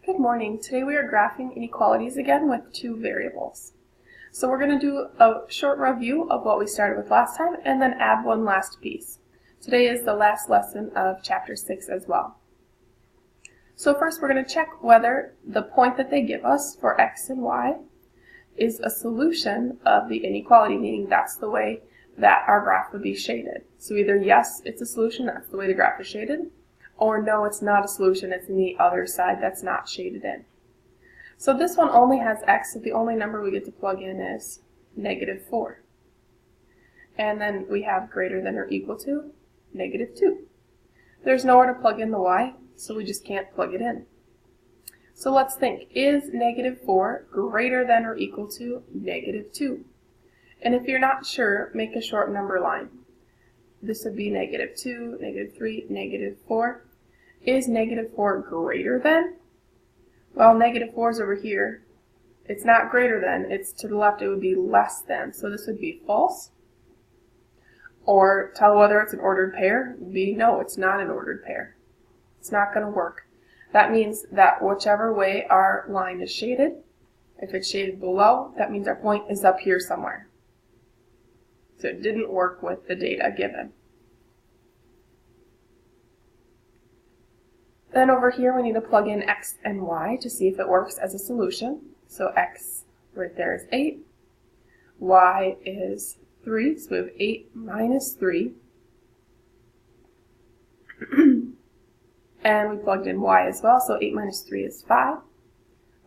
Good morning. Today we are graphing inequalities again with two variables. So we're going to do a short review of what we started with last time and then add one last piece. Today is the last lesson of chapter 6 as well. So first we're going to check whether the point that they give us for x and y is a solution of the inequality, meaning that's the way that our graph would be shaded. So either yes, it's a solution, that's the way the graph is shaded, or no, it's not a solution, it's in the other side that's not shaded in. So this one only has x, so the only number we get to plug in is -4. And then we have greater than or equal to -2. There's nowhere to plug in the y, so we just can't plug it in. So let's think, is -4 greater than or equal to -2? And if you're not sure, make a short number line. This would be -2, -3, -4. Is -4 greater than? Well, -4 is over here. It's not greater than, it's to the left, it would be less than. So this would be false. Or tell whether it's an ordered pair, it would be no, it's not an ordered pair. It's not going to work. That means that whichever way our line is shaded, if it's shaded below, that means our point is up here somewhere. So it didn't work with the data given. Then over here we need to plug in x and y to see if it works as a solution. So x right there is 8, y is 3, so we have 8 minus 3. And we plugged in y as well, so 8 minus 3 is 5.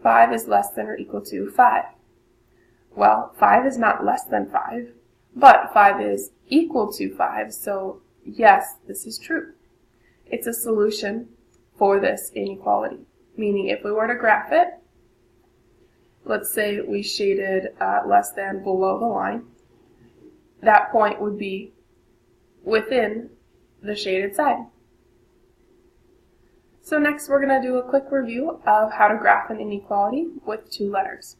5 is less than or equal to 5. Well, 5 is not less than 5, but 5 is equal to 5, so yes, this is true. It's a solution for this inequality, meaning if we were to graph it, let's say we shaded less than below the line, that point would be within the shaded side. So next we're going to do a quick review of how to graph an inequality with two letters.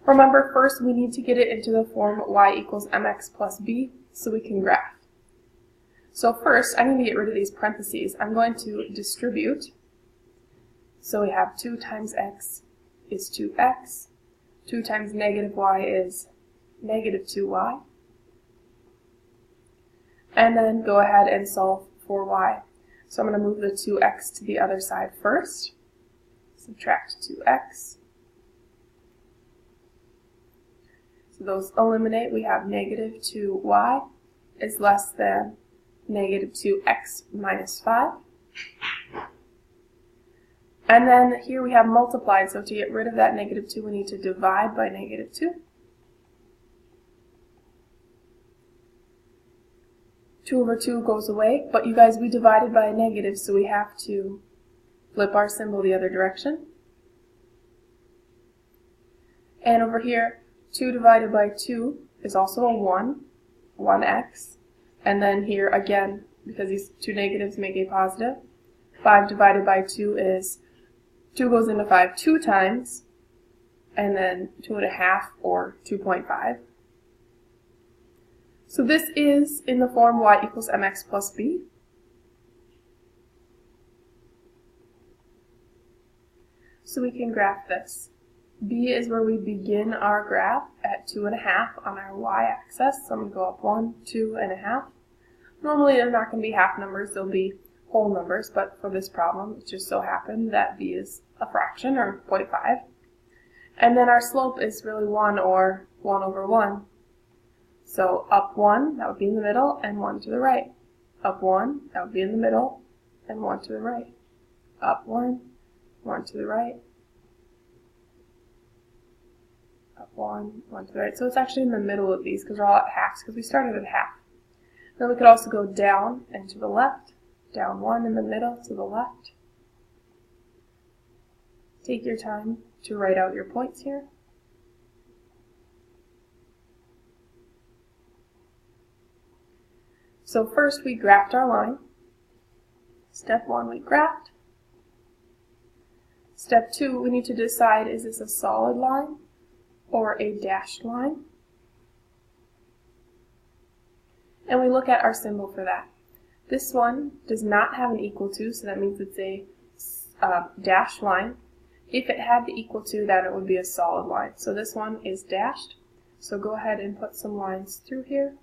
Remember, first we need to get it into the form y equals mx plus b so we can graph. So first, I need to get rid of these parentheses. I'm going to distribute. So we have 2 times x is 2x. 2 times -y is -2y. And then go ahead and solve for y. So I'm going to move the 2x to the other side first. Subtract 2x. So those eliminate. We have -2y is less than -2x minus 5. And then here we have multiplied, so to get rid of that -2 we need to divide by -2. 2 over 2 goes away, but you guys, we divided by a negative, so we have to flip our symbol the other direction. And over here, 2 divided by 2 is also a 1, 1x. And then here again, because these two negatives make a positive, 5 divided by 2 is 2 goes into 5 2 times, and then 2.5 or 2.5. So this is in the form y equals mx plus b. So we can graph this. B is where we begin our graph at 2.5 on our y-axis. So I'm going to go up 1, 2.5. Normally they're not going to be half numbers, they'll be whole numbers, but for this problem it just so happened that b is a fraction, or 0.5. And then our slope is really 1, or 1 over 1. So up 1, that would be in the middle, and 1 to the right. Up 1, that would be in the middle, and 1 to the right. Up 1, 1 to the right. Up 1, 1 to the right. So it's actually in the middle of these because they're all at halves because we started at half. Then we could also go down and to the left. Down 1 in the middle to the left. Take your time to write out your points here. So first we graphed our line. Step 1 we graphed. Step 2 we need to decide, is this a solid line or a dashed line? And we look at our symbol for that. This one does not have an equal to, so that means it's a dashed line. If it had the equal to, then it would be a solid line. So this one is dashed. So go ahead and put some lines through here.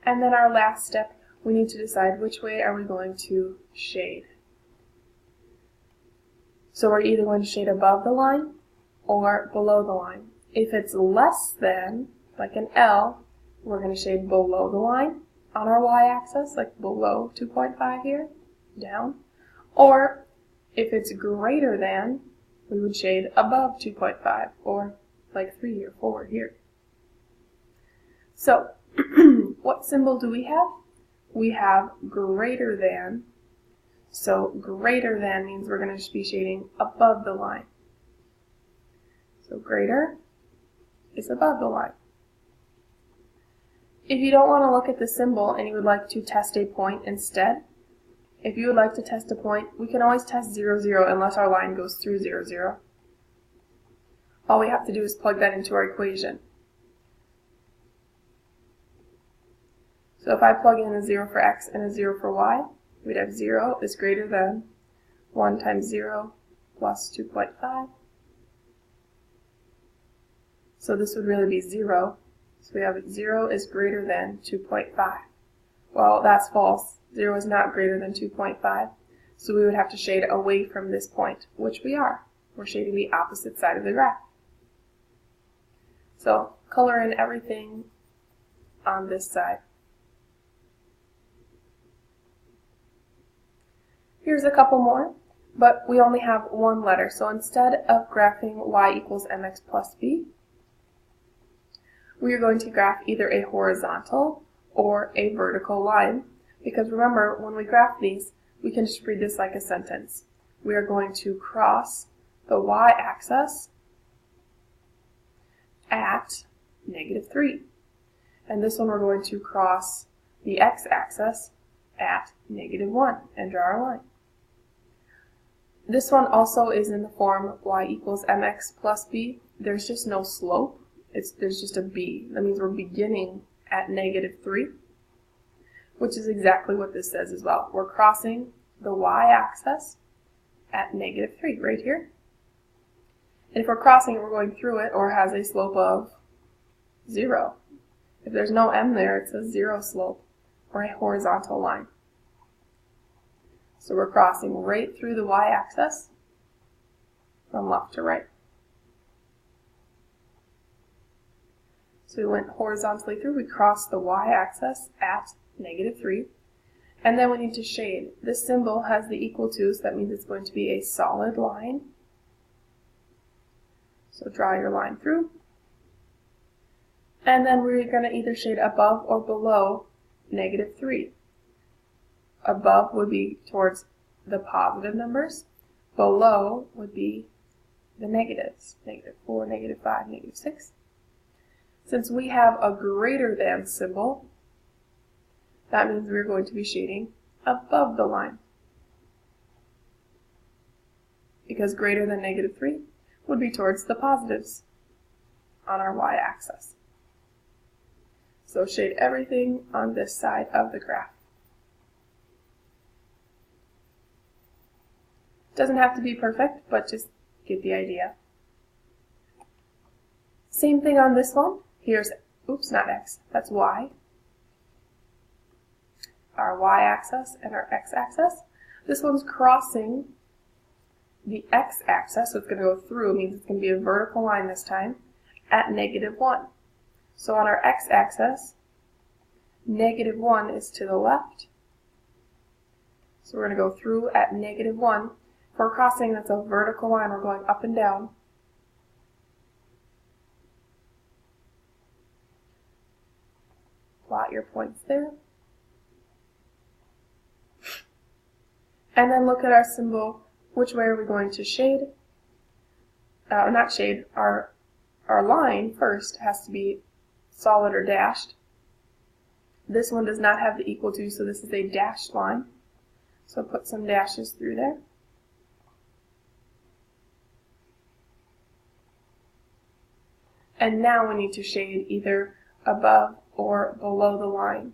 And then our last step, we need to decide which way are we going to shade. So we're either going to shade above the line or below the line. If it's less than, like an L, we're going to shade below the line on our y-axis, like below 2.5 here, down. Or if it's greater than, we would shade above 2.5, or like 3 or 4 here. So, what symbol do we have? We have greater than. So greater than means we're going to be shading above the line. So greater is above the line. If you don't want to look at the symbol and you would like to test a point instead, if you would like to test a point, we can always test 0, 0 unless our line goes through 0, 0. All we have to do is plug that into our equation. So if I plug in a 0 for x and a 0 for y, we'd have 0 is greater than 1 times 0 plus 2.5. So this would really be 0. So we have 0 is greater than 2.5. Well, that's false. 0 is not greater than 2.5. So we would have to shade away from this point, which we are. We're shading the opposite side of the graph. So color in everything on this side. Here's a couple more, but we only have one letter. So instead of graphing y equals mx plus b, we are going to graph either a horizontal or a vertical line. Because remember, when we graph these, we can just read this like a sentence. We are going to cross the y-axis at -3. And this one we're going to cross the x-axis at -1 and draw our line. This one also is in the form y equals mx plus b. There's just no slope. There's just a b. That means we're beginning at -3, which is exactly what this says as well. We're crossing the y-axis at -3 right here. And if we're crossing it, we're going through it, or has a slope of 0. If there's no m there, it's a 0 slope, or a horizontal line. So we're crossing right through the y-axis from left to right. So we went horizontally through, we crossed the y-axis at -3, and then we need to shade. This symbol has the equal to, so that means it's going to be a solid line. So draw your line through. And then we're going to either shade above or below -3. Above would be towards the positive numbers. Below would be the negatives. -4, -5, -6. Since we have a greater than symbol, that means we're going to be shading above the line. Because greater than -3 would be towards the positives on our y-axis. So shade everything on this side of the graph. Doesn't have to be perfect, but just get the idea. Same thing on this one. Here's, oops, not x, that's y. Our y-axis and our x-axis. This one's crossing the x-axis, so it's going to go through. It means it's going to be a vertical line this time at -1. So on our x-axis, -1 is to the left. So we're going to go through at -1. If we're crossing, that's a vertical line. We're going up and down. Plot your points there. And then look at our symbol. Which way are we going to shade? Not shade. Our line first has to be solid or dashed. This one does not have the equal to, so this is a dashed line. So put some dashes through there. And now we need to shade either above or below the line.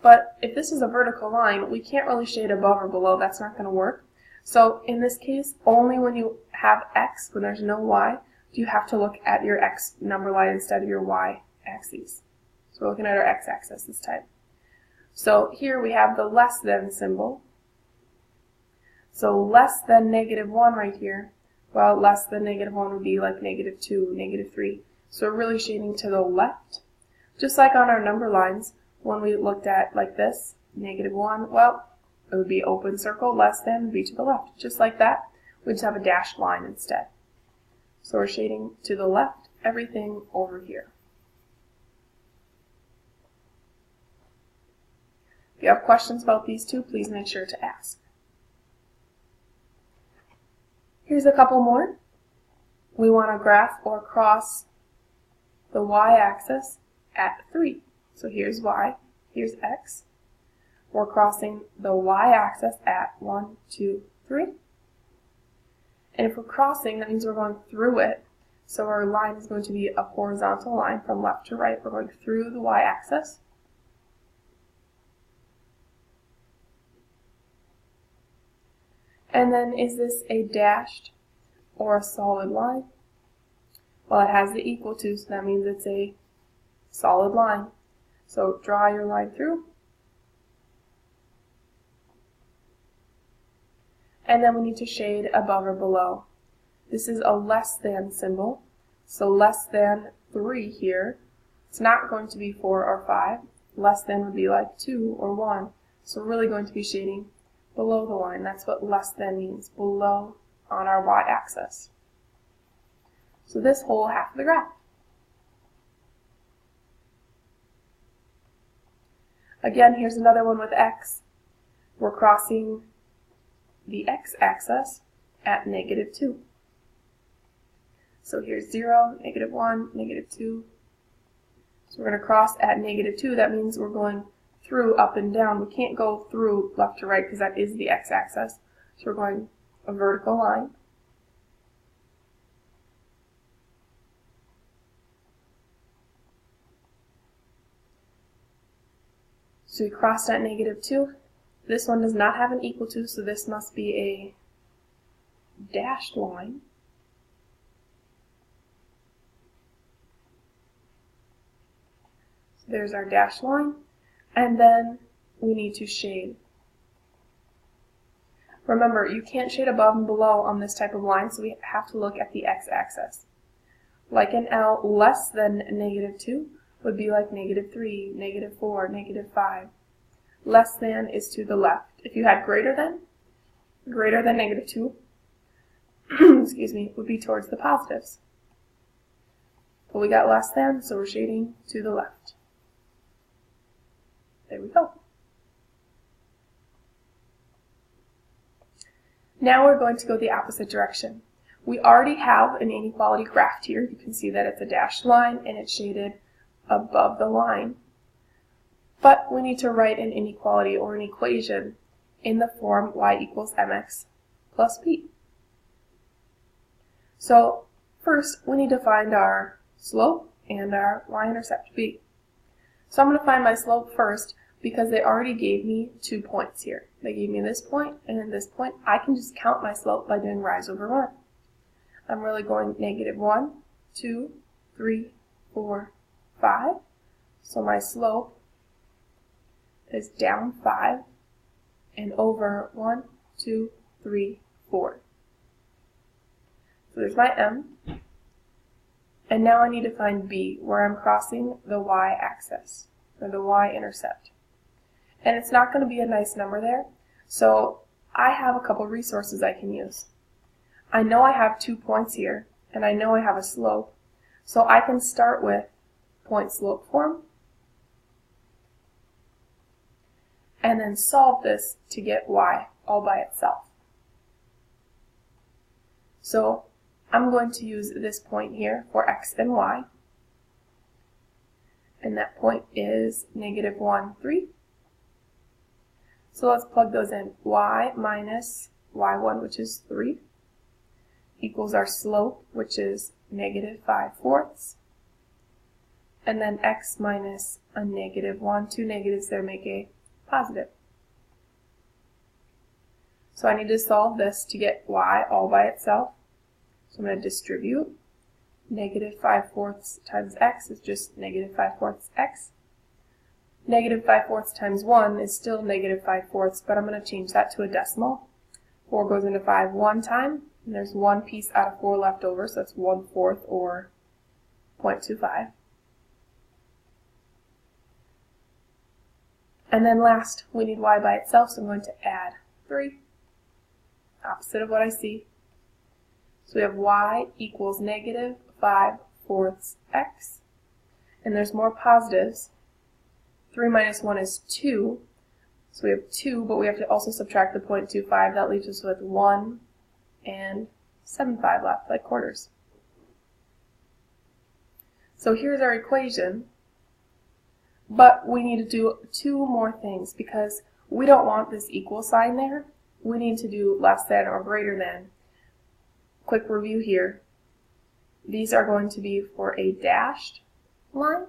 But if this is a vertical line, we can't really shade above or below. That's not going to work. So in this case, only when you have x, when there's no y, do you have to look at your x number line instead of your y axis. So we're looking at our x-axis this time. So here we have the less than symbol. So less than -1 right here. Well, less than -1 would be like -2, -3. So we're really shading to the left. Just like on our number lines, when we looked at like this, -1, well, it would be open circle, less than would be to the left. Just like that, we just have a dashed line instead. So we're shading to the left, everything over here. If you have questions about these two, please make sure to ask. Here's a couple more. We want to graph or cross the y-axis at 3. So here's y, here's x. We're crossing the y-axis at 1, 2, 3. And if we're crossing, that means we're going through it. So our line is going to be a horizontal line from left to right. We're going through the y-axis. And then is this a dashed or a solid line? Well, it has the equal to, so that means it's a solid line. So draw your line through. And then we need to shade above or below. This is a less than symbol. So less than 3 here. It's not going to be 4 or 5. Less than would be like 2 or 1. So we're really going to be shading below the line. That's what less than means, below on our y-axis. So this whole half of the graph. Again, here's another one with x. We're crossing the x-axis at -2. So here's 0, -1, -2. So we're going to cross at -2. That means we're going through up and down. We can't go through left to right because that is the x-axis. So we're going a vertical line. So we crossed at -2. This one does not have an equal to, so this must be a dashed line. So there's our dashed line. And then we need to shade. Remember, you can't shade above and below on this type of line, so we have to look at the x-axis. Like an L, less than -2 would be like -3, -4, -5. Less than is to the left. If you had greater than -2, excuse me, would be towards the positives. But we got less than, so we're shading to the left. There we go. Now we're going to go the opposite direction. We already have an inequality graphed here. You can see that it's a dashed line and it's shaded above the line. But we need to write an inequality or an equation in the form y equals mx plus b. So first we need to find our slope and our y-intercept b. So I'm going to find my slope first because they already gave me 2 points here. They gave me this point and this point. I can just count my slope by doing rise over 1. I'm really going -1, 2, 3, 4, 5. So my slope is down 5 and over 1, 2, 3, 4. So there's my m. And now I need to find b, where I'm crossing the y-axis, or the y-intercept. And it's not going to be a nice number there, so I have a couple resources I can use. I know I have 2 points here, and I know I have a slope, so I can start with point-slope form, and then solve this to get y all by itself. So I'm going to use this point here for x and y, and that point is -1, 3. So let's plug those in. Y minus y1, which is 3, equals our slope, which is -5/4, and then x minus a -1. Two negatives there make a positive. So I need to solve this to get y all by itself. So I'm going to distribute. -5/4 times x is just -5/4 x. -5/4 times 1 is still -5/4, but I'm going to change that to a decimal. 4 goes into 5 one time, and there's one piece out of 4 left over, so that's 1/4 or 0.25. And then last, we need y by itself, so I'm going to add 3, opposite of what I see. So we have y equals -5/4 x, and there's more positives. 3 minus 1 is 2, so we have 2, but we have to also subtract the 0.25. That leaves us with 1 and 7/5 left, like quarters. So here's our equation, but we need to do 2 more things because we don't want this equal sign there. We need to do less than or greater than. Quick review here. These are going to be for a dashed line.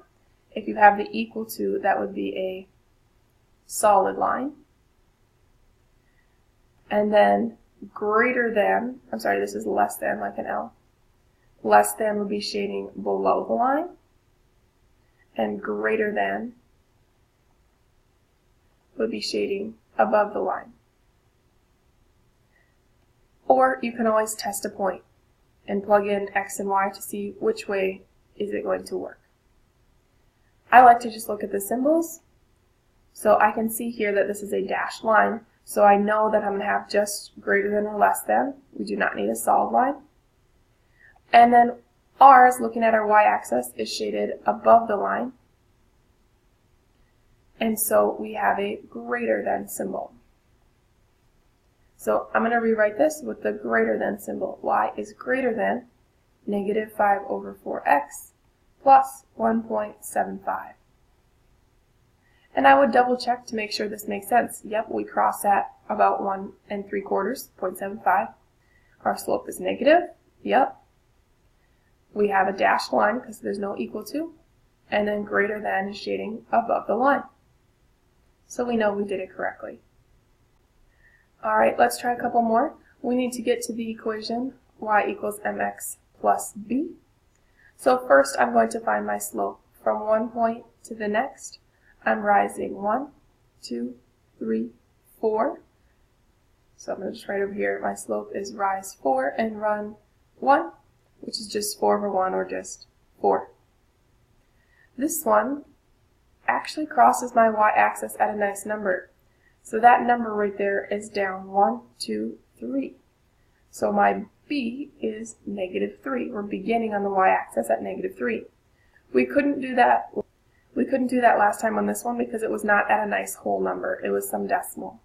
If you have the equal to, that would be a solid line. And then greater than, I'm sorry, this is less than, like an L. Less than would be shading below the line. And greater than would be shading above the line. Or you can always test a point and plug in x and y to see which way is it going to work. I like to just look at the symbols. So I can see here that this is a dashed line, so I know that I'm going to have just greater than or less than. We do not need a solid line. And then ours, looking at our y-axis, is shaded above the line. And so we have a greater than symbol. So I'm going to rewrite this with the greater than symbol. Y is greater than -5/4x plus 1.75. And I would double check to make sure this makes sense. Yep, we cross at about 1 3/4, 0.75. Our slope is negative. Yep. We have a dashed line because there's no equal to. And then greater than is shading above the line. So we know we did it correctly. Alright, let's try a couple more. We need to get to the equation y equals mx plus b. So first I'm going to find my slope. From one point to the next, I'm rising 1, 2, 3, 4. So I'm going to just write over here, my slope is rise 4 and run 1, which is just 4/1 or just 4. This one actually crosses my y-axis at a nice number. So that number right there is down 1, 2, 3. So my b is -3. We're beginning on the y-axis at -3. We couldn't do that last time on this one because it was not at a nice whole number. It was some decimal.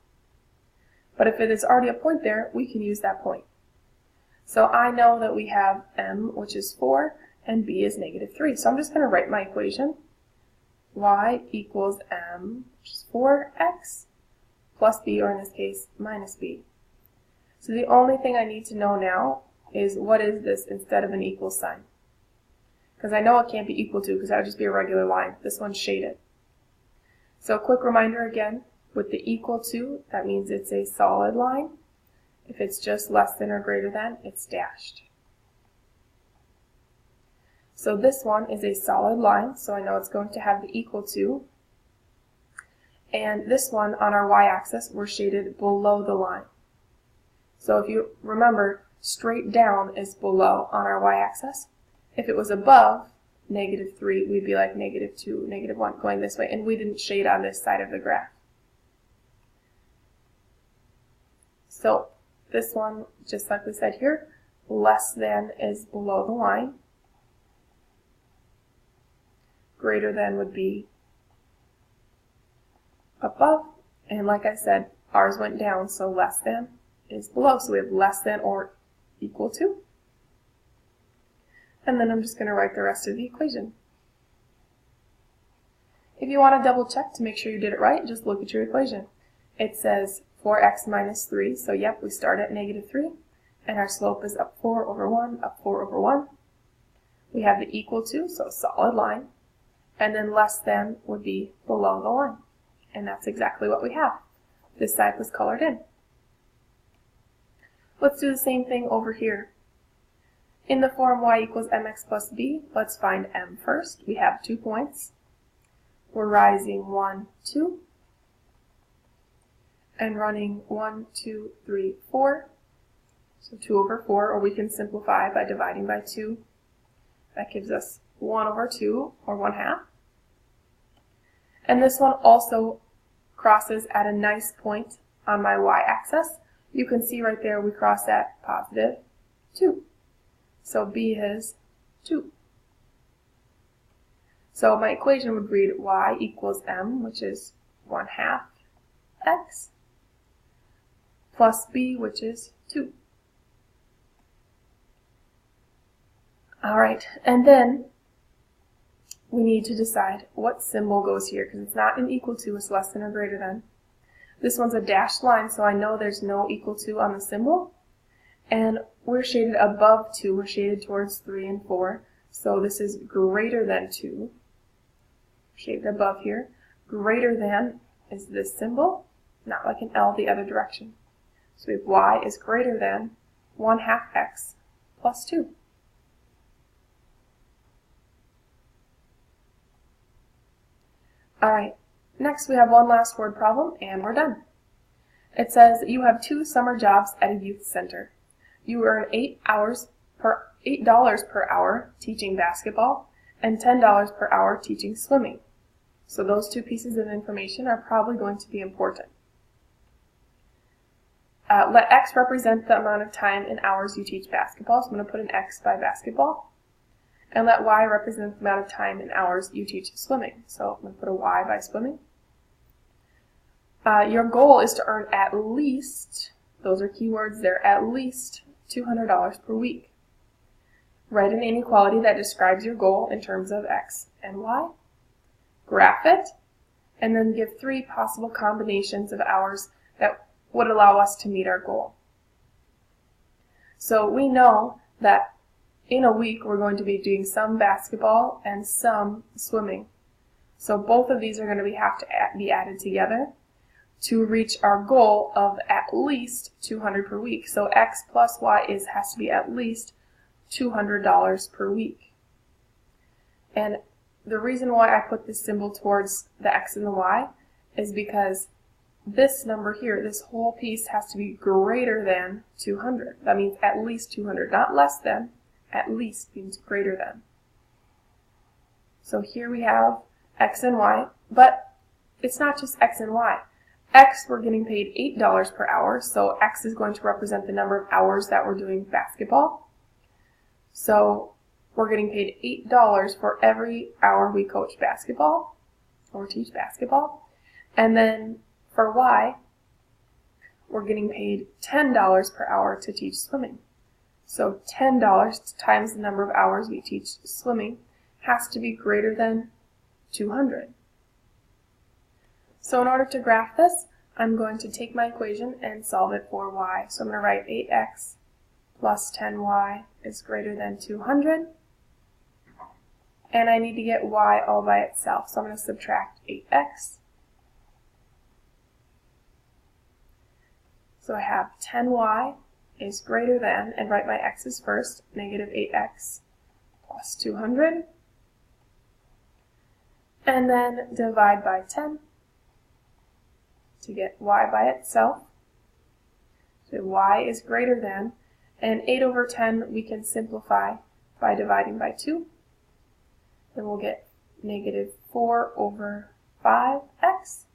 But if it is already a point there, we can use that point. So I know that we have m, which is 4, and b is -3. So I'm just going to write my equation. Y equals m, which is 4x, plus b, or in this case, minus b. So the only thing I need to know now is what is this instead of an equal sign. Because I know it can't be equal to, because that would just be a regular line. This one's shaded. So a quick reminder again, with the equal to, that means it's a solid line. If it's just less than or greater than, it's dashed. So this one is a solid line, so I know it's going to have the equal to. And this one on our y-axis, we're shaded below the line. So if you remember, straight down is below on our y-axis. If it was above -3, we'd be like -2, -1 going this way, and we didn't shade on this side of the graph. So this one, just like we said here, less than is below the line. Greater than would be above, and like I said, ours went down, so less than is below, so we have less than or equal to. And then I'm just going to write the rest of the equation. If you want to double check to make sure you did it right, just look at your equation. It says 4x minus 3, so yep, we start at -3, and our slope is up 4/1, up 4/1. We have the equal to, so a solid line. and then less than would be below the line. And that's exactly what we have. This side was colored in. Let's do the same thing over here. In the form y equals mx plus b, let's find m first. We have 2 points. We're rising 1, 2, and running 1, 2, 3, 4. So 2 over 4, or we can simplify by dividing by 2. That gives us 1 over 2, or 1/2. And this one also crosses at a nice point on my y-axis. You can see right there we cross at positive 2. So b is 2. So my equation would read y equals m, which is 1/2 x, plus b, which is 2. Alright, and then we need to decide what symbol goes here, because it's not an equal to, it's less than or greater than. This one's a dashed line, so I know there's no equal to on the symbol. And we're shaded above 2, we're shaded towards 3 and 4. So this is greater than 2. Shaded above here. Greater than is this symbol, not like an L the other direction. So we have y is greater than 1/2 x plus 2. Alright, next we have one last word problem and we're done. It says you have 2 summer jobs at a youth center. You earn $8 per hour teaching basketball and $10 per hour teaching swimming. So those 2 pieces of information are probably going to be important. Let x represent the amount of time in hours you teach basketball. So I'm going to put an x by basketball. And let y represent the amount of time in hours you teach swimming. So I'm going to put a y by swimming. Your goal is to earn at least, those are keywords there, at least $200 per week. Write an inequality that describes your goal in terms of x and y. Graph it, and then give 3 possible combinations of hours that would allow us to meet our goal. So we know that in a week we're going to be doing some basketball and some swimming. So both of these are going to have to be added together to reach our goal of at least $200 per week. So x plus y has to be at least $200 per week. And the reason why I put this symbol towards the x and the y is because this number here, this whole piece, has to be greater than 200. That means at least 200, not less than. At least means greater than. So here we have x and y, but it's not just x and y. X, we're getting paid $8 per hour, so x is going to represent the number of hours that we're doing basketball. So we're getting paid $8 for every hour we coach basketball or teach basketball. And then for y, we're getting paid $10 per hour to teach swimming. So $10 times the number of hours we teach swimming has to be greater than 200. So in order to graph this, I'm going to take my equation and solve it for y. So I'm going to write 8x plus 10y is greater than 200. And I need to get y all by itself. So I'm going to subtract 8x. So I have 10y is greater than, and write my x's first, negative 8x plus 200. And then divide by 10 to get y by itself. So y is greater than, and 8 over 10 we can simplify by dividing by 2. Then we'll get negative 4 over 5x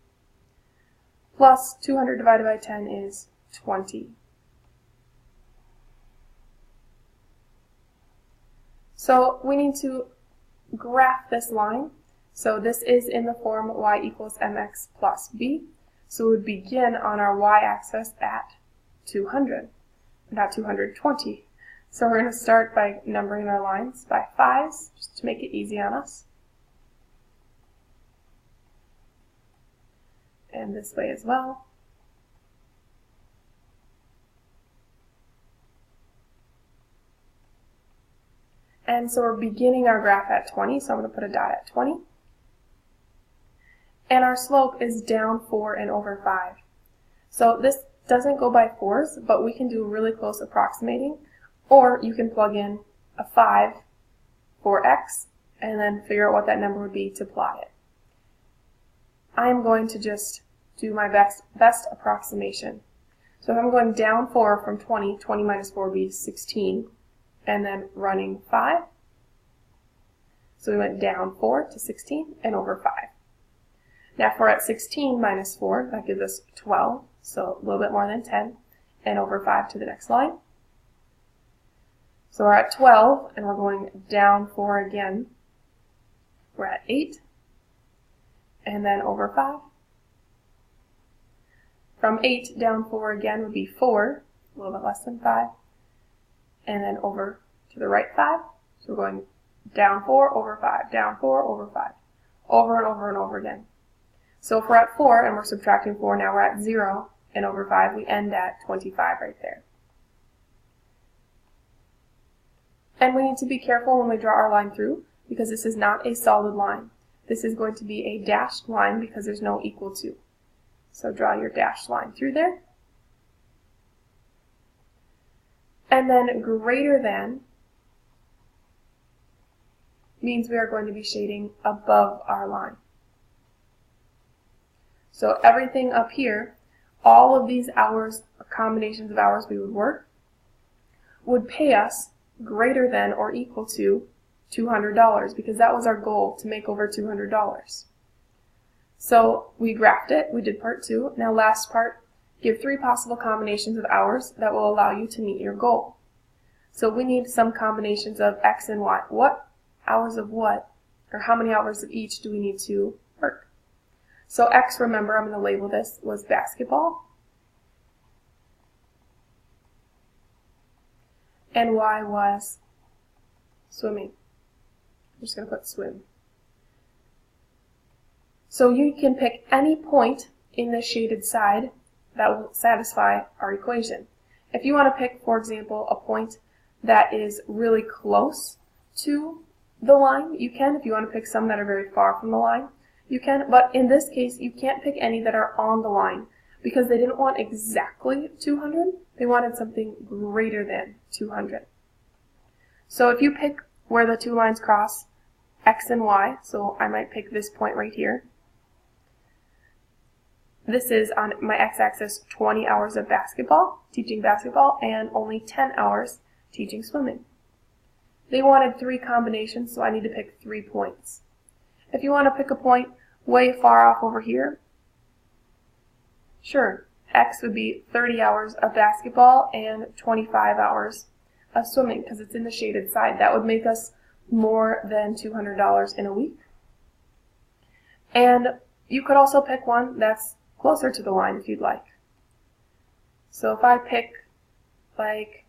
plus 200 divided by 10 is 20. So we need to graph this line. So this is in the form y equals mx plus b. So we would begin on our y-axis at 200, not 220. So we're going to start by numbering our lines by 5s, just to make it easy on us. And this way as well. And so we're beginning our graph at 20, so I'm going to put a dot at 20. and our slope is down 4 and over 5. So this doesn't go by 4s, but we can do really close approximating, or you can plug in a 5 for x and then figure out what that number would be to plot it. I am going to just do my best approximation. So if I'm going down 4 from 20, 20 minus 4 would be 16, and then running 5. So we went down 4 to 16 and over 5. Now if we're at 16 minus 4, that gives us 12, so a little bit more than 10, and over 5 to the next line. So we're at 12, and we're going down 4 again. We're at 8, and then over 5. From 8 down 4 again would be 4, a little bit less than 5, and then over to the right 5. So we're going down 4, over 5, down 4, over 5, over and over and over again. So if we're at 4 and we're subtracting 4, now we're at 0 and over 5, we end at 25 right there. And we need to be careful when we draw our line through, because this is not a solid line. This is going to be a dashed line because there's no equal to. So draw your dashed line through there. And then greater than means we are going to be shading above our line. So everything up here, all of these hours, combinations of hours we would work, would pay us greater than or equal to $200, because that was our goal, to make over $200. So we graphed it, we did part 2. Now last part, give 3 possible combinations of hours that will allow you to meet your goal. So we need some combinations of x and y. What hours of what, or how many hours of each do we need to work? So x, remember, I'm going to label this, was basketball. And y was swimming. I'm just going to put swim. So you can pick any point in the shaded side that will satisfy our equation. If you want to pick, for example, a point that is really close to the line, you can. If you want to pick some that are very far from the line, you can. But in this case, you can't pick any that are on the line, because they didn't want exactly 200. They wanted something greater than 200. So if you pick where the two lines cross, x and y, so I might pick this point right here. This is on my x-axis 20 hours of basketball, teaching basketball, and only 10 hours teaching swimming. They wanted 3 combinations, so I need to pick 3 points. If you want to pick a point way far off over here, sure, x would be 30 hours of basketball and 25 hours of swimming, because it's in the shaded side. That would make us more than $200 in a week. And you could also pick one that's closer to the line if you'd like. So if I pick like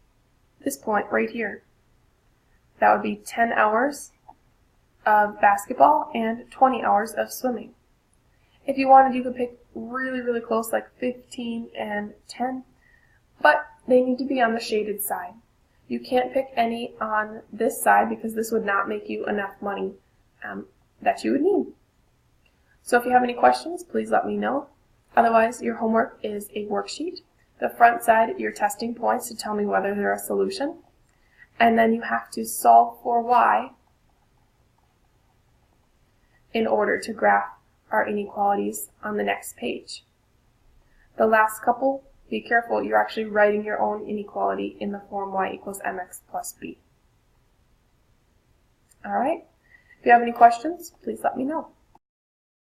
this point right here, that would be 10 hours of basketball and 20 hours of swimming. If you wanted, you could pick really, really close, like 15 and 10, but they need to be on the shaded side. You can't pick any on this side because this would not make you enough money that you would need. So if you have any questions, please let me know. Otherwise, your homework is a worksheet. The front side, your testing points to tell me whether they're a solution. And then you have to solve for y in order to graph our inequalities on the next page. The last couple, be careful, you're actually writing your own inequality in the form y equals mx plus b. Alright, if you have any questions, please let me know.